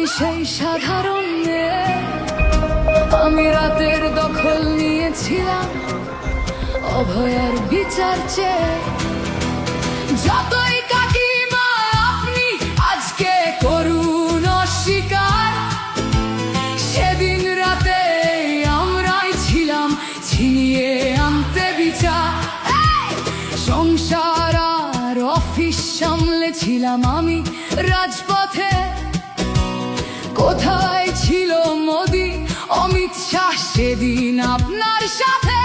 আমি সেই সাধারণ মেয়ে, আমি রাতের দখল নিয়েছিলাম অভয়ার বিচার চেয়ে। যতই কাকিমা আপনি আজকে করুন অস্বীকার, সেদিন রাতে আমরাই ছিলাম ছিনিয়ে আনতে বিচার। সংসার আর অফিস সামলেছিলাম আমি রাজপথে। কোথায় ছিল মোদি অমিত শাহ সেদিন আপনার সাথে?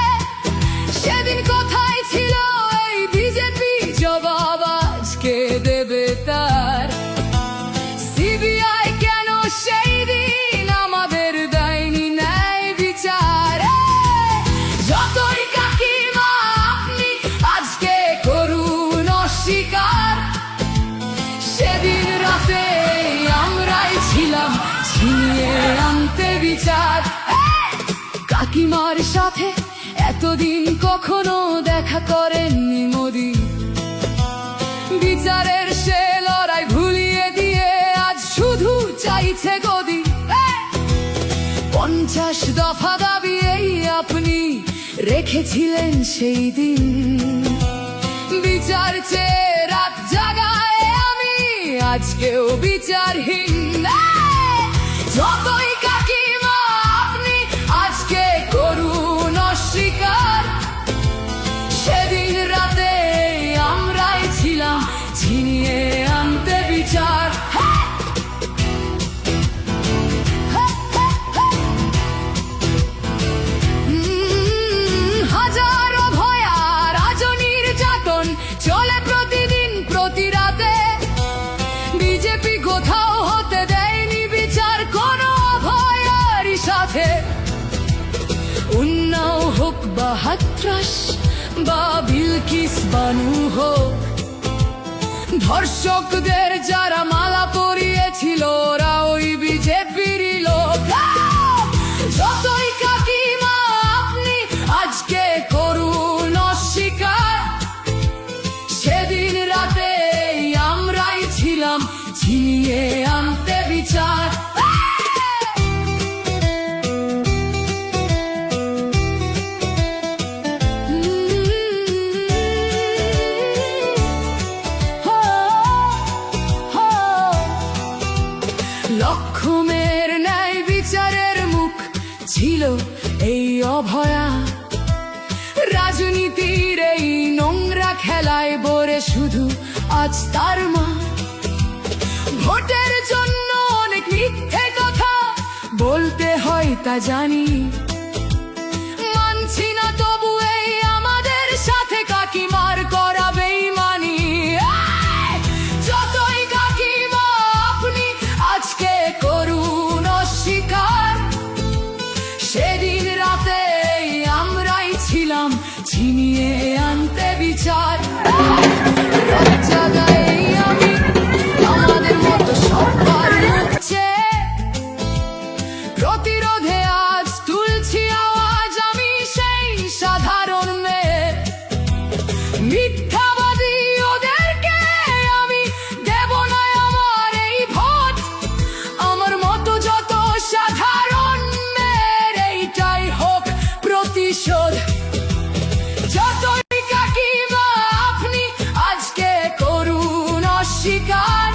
সেদিন কোথায় ছিল এই বিজেপি? জবাব আজকে দেবে তার। সিবিআই কেন সেই দিন আমাদের দেয়নি ন্যায় বিচার? যতই কাকিমা আপনি আজকে করুন অস্বীকার, সেদিন রাতে আমরাই ছিলাম ছিনিয়ে আনতে বিচার। কাকিমার সাথে এতদিন কখনো দেখা করেননি মোদি, বিচারের সে লড়াই ভুলিয়ে দিয়ে আজ শুধু চাইছে গদি। 50 দফা দাবি এই আপনি রেখেছিলেন সেই দিন, বিচার চেয়ে রাত জাগায় আমি আজকেও বিচারহীন। যতই কাকিমা আপনি আজকে করুন অস্বীকার, সেদিন রাতে আমরাই ছিলাম ছিনিয়ে আনতে বিচার। হাজারো ভয়া রাজনীর যাতন চলে প্রতিদিন প্রতি রাতে। বিজেপি কোথাও হতে দেয়নি বিচার কোনো অভয়ারই সাথে। উন্নাও হোক বা হাতরাস বা বিলকিস বানু হোক, ধর্ষকদের যারা মালা পরিয়েছিল ওরা ওই বিজেপিরই লোক। যতই কাকিমা আপনি আজকে করুন অস্বীকার, সেদিন রাতে আমরাই ছিলাম ছিনিয়ে আনতে বিচার। লক্ষ্যমের ন্যায় বিচারের মুখ ছিল এই অভয়া। রাজনীতির এই নোংরা খেলায় বরে শুধু আজ তার মা। ভোটের জন্য অনেক মিথ্যে কথা বলতে হয় তা জানি, মানছি না তবু এই আমাদের সাথে কাকিমার করা বেইমানি। যতই কাকিমা আপনি আজকে করুন অস্বীকার, সেদিন রাতে আমরাই ছিলাম ছিনিয়ে আনতে বিচার। আমি আমাদের মতো সবার মুখছে প্রতিরোধে আজ তুলছি আওয়াজ। আমি সেই সাধারণ মেয়ে, মিথ্যাবাদী ওদেরকে আমি দেব না আমার এই ভোট। আমার মতো যত সাধারণ মেয়ের এইটাই হোক প্রতিশোধ। যতই কাকিমা আপনি আজকে করুন অস্বীকার,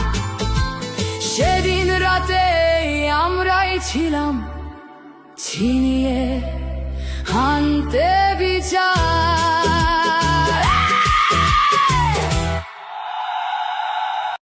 সেদিন রাতে আমরাই ছিলাম ছিনিয়ে